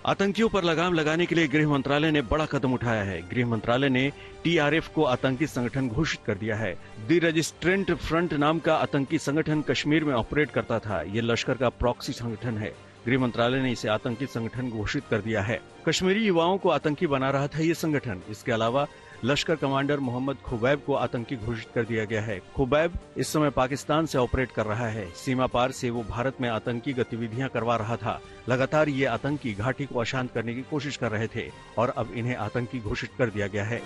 आतंकियों पर लगाम लगाने के लिए गृह मंत्रालय ने बड़ा कदम उठाया है। गृह मंत्रालय ने टीआरएफ को आतंकी संगठन घोषित कर दिया है। द रजिस्ट्रेंट फ्रंट नाम का आतंकी संगठन कश्मीर में ऑपरेट करता था। ये लश्कर का प्रॉक्सी संगठन है। गृह मंत्रालय ने इसे आतंकी संगठन घोषित कर दिया है। कश्मीरी युवाओं को आतंकी बना रहा था ये संगठन। इसके अलावा लश्कर कमांडर मोहम्मद खुबैब को आतंकी घोषित कर दिया गया है। खुबैब इस समय पाकिस्तान से ऑपरेट कर रहा है। सीमा पार से वो भारत में आतंकी गतिविधियां करवा रहा था। लगातार ये आतंकी घाटी को अशांत करने की कोशिश कर रहे थे और अब इन्हें आतंकी घोषित कर दिया गया है।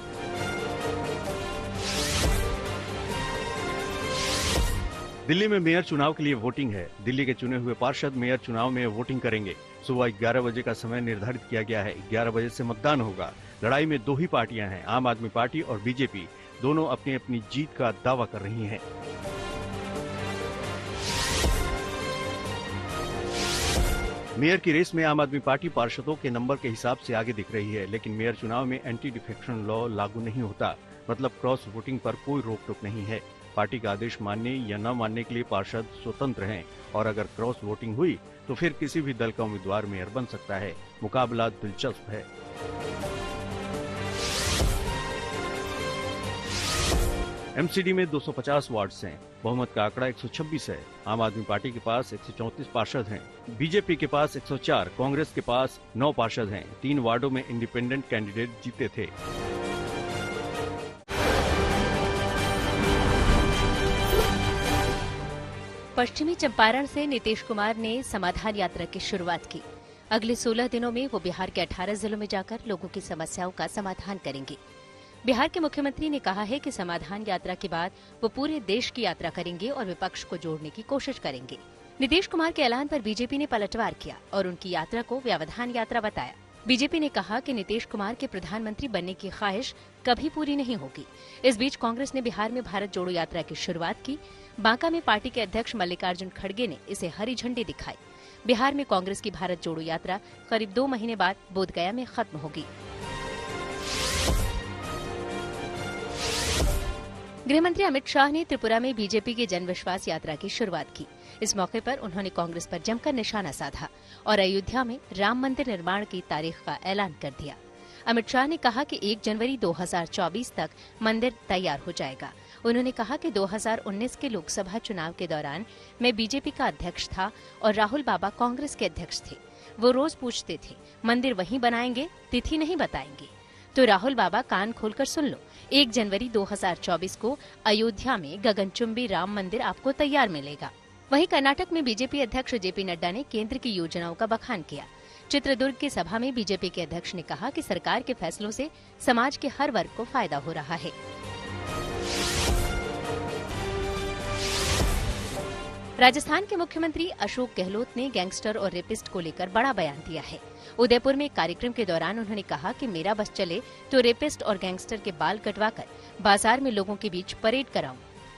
दिल्ली में मेयर चुनाव के लिए वोटिंग है। दिल्ली के चुने हुए पार्षद मेयर चुनाव में वोटिंग करेंगे। सुबह 11 बजे का समय निर्धारित किया गया है। 11 बजे से मतदान होगा। लड़ाई में दो ही पार्टियां हैं, आम आदमी पार्टी और बीजेपी। दोनों अपनी अपनी जीत का दावा कर रही हैं। मेयर की रेस में आम आदमी पार्टी पार्षदों के नंबर के हिसाब से आगे दिख रही है, लेकिन मेयर चुनाव में एंटी डिफेक्शन लॉ लागू नहीं होता। मतलब क्रॉस वोटिंग पर कोई रोक टोक नहीं है। पार्टी का आदेश मानने या न मानने के लिए पार्षद स्वतंत्र हैं और अगर क्रॉस वोटिंग हुई तो फिर किसी भी दल का उम्मीदवार मेयर बन सकता है। मुकाबला दिलचस्प है। एमसीडी में 250 वार्ड्स हैं। बहुमत का आंकड़ा 126 है। आम आदमी पार्टी के पास 134 पार्षद हैं। बीजेपी के पास 104, कांग्रेस के पास 9 पार्षद हैं। 3 वार्डों में इंडिपेंडेंट कैंडिडेट जीते थे। पश्चिमी चंपारण से नीतीश कुमार ने समाधान यात्रा की शुरुआत की। अगले 16 दिनों में वो बिहार के 18 जिलों में जाकर लोगों की समस्याओं का समाधान करेंगे। बिहार के मुख्यमंत्री ने कहा है कि समाधान यात्रा के बाद वो पूरे देश की यात्रा करेंगे और विपक्ष को जोड़ने की कोशिश करेंगे। नीतीश कुमार के ऐलान पर बीजेपी ने पलटवार किया और उनकी यात्रा को व्यवधान यात्रा बताया। बीजेपी ने कहा कि नीतीश कुमार के प्रधानमंत्री बनने की ख्वाहिश कभी पूरी नहीं होगी। इस बीच कांग्रेस ने बिहार में भारत जोड़ो यात्रा की शुरुआत की। बांका में पार्टी के अध्यक्ष मल्लिकार्जुन खड़गे ने इसे हरी झंडी दिखाई। बिहार में कांग्रेस की भारत जोड़ो यात्रा करीब 2 महीने बाद बोधगया में खत्म होगी। गृहमंत्री अमित शाह ने त्रिपुरा में बीजेपी की जन विश्वास यात्रा की शुरुआत की। इस मौके पर उन्होंने कांग्रेस पर जमकर निशाना साधा और अयोध्या में राम मंदिर निर्माण की तारीख का ऐलान कर दिया। अमित शाह ने कहा कि 1 जनवरी 2024 तक मंदिर तैयार हो जाएगा। उन्होंने कहा कि 2019 के लोकसभा चुनाव के दौरान मैं बीजेपी का अध्यक्ष था और राहुल बाबा कांग्रेस के अध्यक्ष थे। वो रोज पूछते थे मंदिर वहीं बनाएंगे, तिथि नहीं बताएंगे। तो राहुल बाबा कान खोलकर सुन लो, 1 जनवरी 2024 को अयोध्या में गगनचुंबी राम मंदिर आपको तैयार मिलेगा। वहीं कर्नाटक में बीजेपी अध्यक्ष जेपी नड्डा ने केंद्र की योजनाओं का बखान किया। चित्रदुर्ग की सभा में बीजेपी के अध्यक्ष ने कहा कि सरकार के फैसलों से समाज के हर वर्ग को फायदा हो रहा है। राजस्थान के मुख्यमंत्री अशोक गहलोत ने गैंगस्टर और रेपिस्ट को लेकर बड़ा बयान दिया है। उदयपुर में एक कार्यक्रम के दौरान उन्होंने कहा कि मेरा बस चले तो रेपिस्ट और गैंगस्टर के बाल कटवाकर बाजार में लोगों के बीच परेड कराऊं।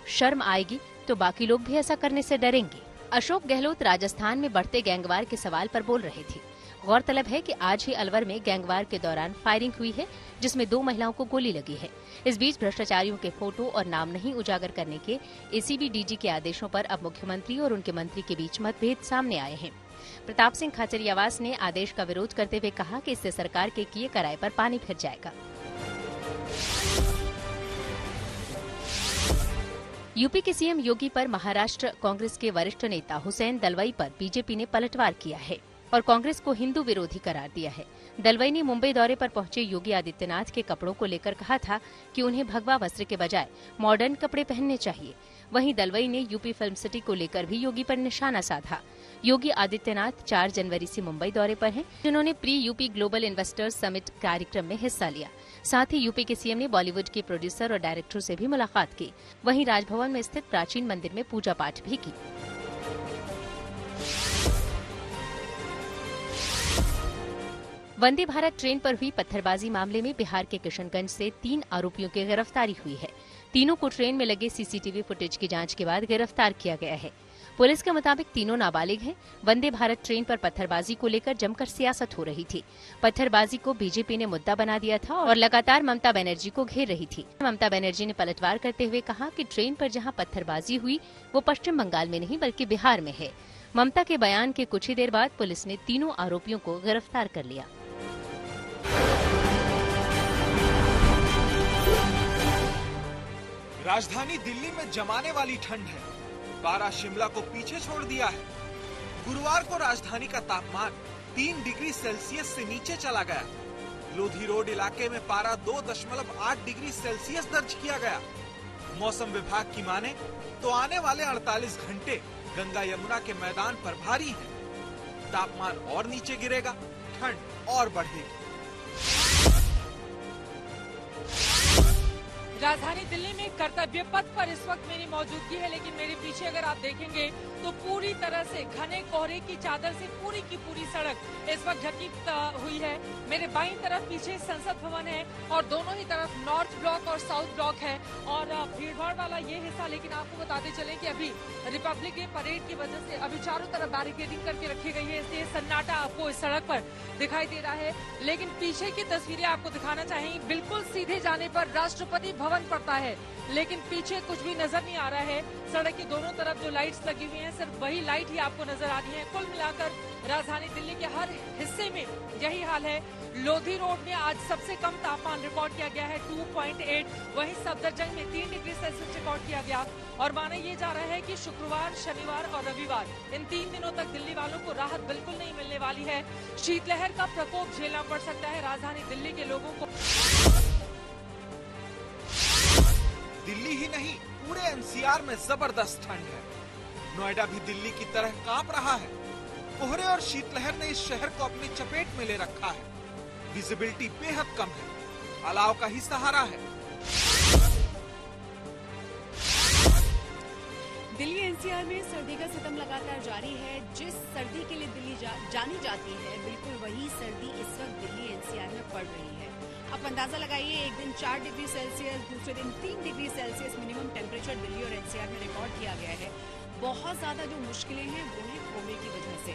शर्म आएगी तो बाकी लोग भी ऐसा करने से डरेंगे। अशोक गहलोत राजस्थान में बढ़ते गैंगवार के सवाल पर बोल रहे थे। गौरतलब है कि आज ही अलवर में गैंगवार के दौरान फायरिंग हुई है, जिसमें 2 महिलाओं को गोली लगी है। इस बीच भ्रष्टाचारियों के फोटो और नाम नहीं उजागर करने के एसीबी डीजी के आदेशों पर अब मुख्यमंत्री और उनके मंत्री के बीच मतभेद सामने आए हैं। प्रताप सिंह खाचरियावास ने आदेश का विरोध करते हुए कहा कि इससे सरकार के किए कराए पर पानी फिर जाएगा। यूपी के सीएम योगी पर महाराष्ट्र कांग्रेस के वरिष्ठ नेता हुसैन दलवाई पर बीजेपी ने पलटवार किया है और कांग्रेस को हिंदू विरोधी करार दिया है। दलवाई ने मुंबई दौरे पर पहुंचे योगी आदित्यनाथ के कपड़ों को लेकर कहा था कि उन्हें भगवा वस्त्र के बजाय मॉडर्न कपड़े पहनने चाहिए। वहीं दलवाई ने यूपी फिल्म सिटी को लेकर भी योगी पर निशाना साधा। योगी आदित्यनाथ 4 जनवरी से मुंबई दौरे पर हैं, जिन्होंने pre UP global investors summit कार्यक्रम में हिस्सा लिया। साथ ही यूपी के सीएम ने बॉलीवुड के प्रोड्यूसर और डायरेक्टर से भी मुलाकात की। वहीं राजभवन में स्थित प्राचीन मंदिर में पूजा पाठ भी की। वंदे भारत ट्रेन पर हुई पत्थरबाजी मामले में बिहार के किशनगंज से 3 आरोपियों की गिरफ्तारी हुई है। तीनों को ट्रेन में लगे सीसीटीवी फुटेज की जांच के बाद गिरफ्तार किया गया है। पुलिस के मुताबिक तीनों नाबालिग हैं। वंदे भारत ट्रेन पर पत्थरबाजी को लेकर जमकर सियासत हो रही थी। पत्थरबाजी को बीजेपी ने मुद्दा बना दिया था और लगातार ममता बनर्जी को घेर रही थी। ममता बनर्जी ने पलटवार करते हुए कहा कि ट्रेन पर जहां पत्थरबाजी हुई वो पश्चिम बंगाल में नहीं बल्कि बिहार में है। ममता के बयान के कुछ ही देर बाद पुलिस ने तीनों आरोपियों को गिरफ्तार कर लिया। राजधानी दिल्ली में जमाने वाली ठंड है। पारा शिमला को पीछे छोड़ दिया है। गुरुवार को राजधानी का तापमान 3 डिग्री सेल्सियस से नीचे चला गया। लोधी रोड इलाके में पारा 2.8 डिग्री सेल्सियस दर्ज किया गया। मौसम विभाग की माने तो आने वाले 48 घंटे गंगा यमुना के मैदान पर भारी हैं। तापमान और नीचे गिरेगा, ठंड और बढ़ेगी। राजधानी दिल्ली में कर्तव्य पथ पर इस वक्त मेरी मौजूदगी है, लेकिन मेरे पीछे अगर आप देखेंगे तो पूरी तरह से घने कोहरे की चादर से पूरी की पूरी सड़क इस वक्त ढकी हुई है। मेरे बाईं तरफ पीछे संसद भवन है और दोनों ही तरफ नॉर्थ ब्लॉक और साउथ ब्लॉक है और भीड़भाड़ वाला ये हिस्सा। लेकिन आपको बताते चलें कि अभी रिपब्लिक डे परेड की वजह से अभी चारों तरफ बैरिकेडिंग करके रखी गई है, इसलिए सन्नाटा आपको इस सड़क पर दिखाई दे रहा है। लेकिन पीछे की तस्वीरें आपको दिखाना चाहेंगे। बिल्कुल सीधे जाने पर राष्ट्रपति भवन पड़ता है, लेकिन पीछे कुछ भी नजर नहीं आ रहा है। सड़क की दोनों तरफ जो लाइट्स लगी हुई हैं, सिर्फ वही लाइट ही आपको नजर आ रही है। कुल मिलाकर राजधानी दिल्ली के हर हिस्से में यही हाल है। लोधी रोड में आज सबसे कम तापमान रिकॉर्ड किया गया है 2.8, वहीं सफदरजंग में 3 डिग्री सेल्सियस रिकॉर्ड किया गया। और माना यह जा रहा है कि शुक्रवार, शनिवार और रविवार इन 3 दिनों तक दिल्ली वालों को राहत बिल्कुल नहीं मिलने वाली है। शीतलहर का प्रकोप झेलना पड़ सकता है राजधानी दिल्ली के लोगों को। दिल्ली ही नहीं, पूरे एनसीआर में जबरदस्त ठंड है। नोएडा भी दिल्ली की तरह कांप रहा है। कोहरे और शीतलहर ने इस शहर को अपनी चपेट में ले रखा है। विजिबिलिटी बेहद कम है, अलाव का ही सहारा है। दिल्ली एनसीआर में सर्दी का सितम लगातार जारी है। जिस सर्दी के लिए दिल्ली जानी जाती है, बिल्कुल वही सर्दी इस वक्त दिल्ली एनसीआर में पड़ रही है। आप अंदाजा लगाइए, एक दिन 4 डिग्री सेल्सियस, दूसरे दिन 3 degree Celsius minimum temperature Delhi और एनसीआर में रिकॉर्ड किया गया है। बहुत ज्यादा जो मुश्किलें हैं वो है कोहरे की वजह से।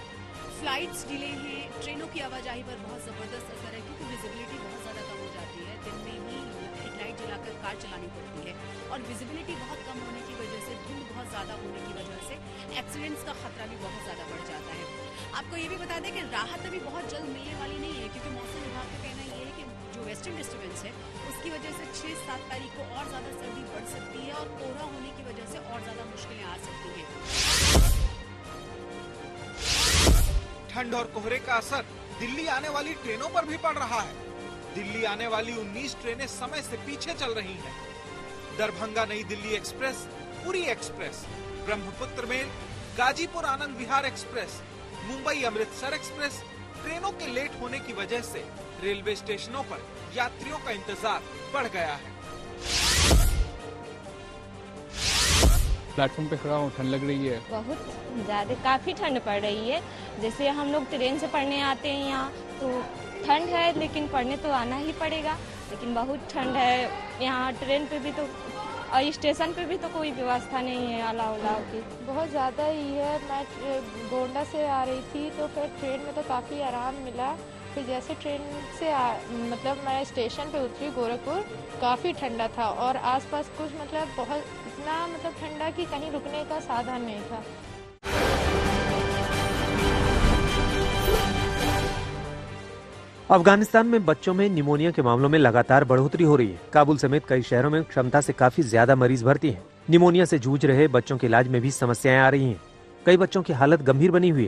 फ्लाइट्स डिले हैं, ट्रेनों की आवाजाही पर बहुत जबरदस्त असर है क्योंकि विजिबिलिटी बहुत ज्यादा कम हो जाती है। दिन में ही लाइट जलाकर कार चलानी पड़ती है और विजिबिलिटी बहुत कम होने की वजह से, धुंध बहुत ज्यादा होने की वजह से एक्सीडेंट्स का खतरा भी बहुत ज्यादा बढ़ जाता है। आपको ये भी बता दें कि राहत अभी बहुत जल्द मिलने वाली नहीं है क्योंकि मौसम विभाग का कहना ये है कि जो वेस्टर्न डिस्टर्बेंस है उसकी वजह से 6-7 तारीख को और ज्यादा सर्दी बढ़ सकती है और कोहरा होने की वजह से और ज्यादा मुश्किलें आ सकती है। ठंड और कोहरे का असर दिल्ली आने वाली ट्रेनों पर भी पड़ रहा है। दिल्ली आने वाली 19 ट्रेनें समय से पीछे चल रही हैं। Darbhanga New Delhi express, Puri express, Brahmaputra mail, Ghazipur Anand Vihar express, Mumbai Amritsar express ट्रेनों के लेट होने की वजह से रेलवे स्टेशनों पर यात्रियों का इंतजार बढ़ गया है। प्लेटफॉर्म पे खड़ा हूँ, ठंड लग रही है बहुत ज़्यादा, काफ़ी ठंड पड़ रही है। जैसे हम लोग ट्रेन से पढ़ने आते हैं यहाँ तो ठंड है, लेकिन पढ़ने तो आना ही पड़ेगा। लेकिन बहुत ठंड है यहाँ, ट्रेन पे भी तो और स्टेशन पे भी तो कोई व्यवस्था नहीं है अलाव की। बहुत ज़्यादा ही है। मैं गोंडा से आ रही थी तो फिर ट्रेन में तो काफ़ी आराम मिला। फिर जैसे ट्रेन से मतलब मैं स्टेशन पे उतरी गोरखपुर, काफ़ी ठंडा था और आसपास कुछ मतलब बहुत इतना मतलब ठंडा कि कहीं रुकने का साधन नहीं था। अफगानिस्तान में बच्चों में निमोनिया के मामलों में लगातार बढ़ोतरी हो रही है। काबुल समेत कई शहरों में क्षमता से काफी ज्यादा मरीज भर्ती हैं। निमोनिया से जूझ रहे बच्चों के इलाज में भी समस्याएं आ रही हैं। कई बच्चों की हालत गंभीर बनी हुई है।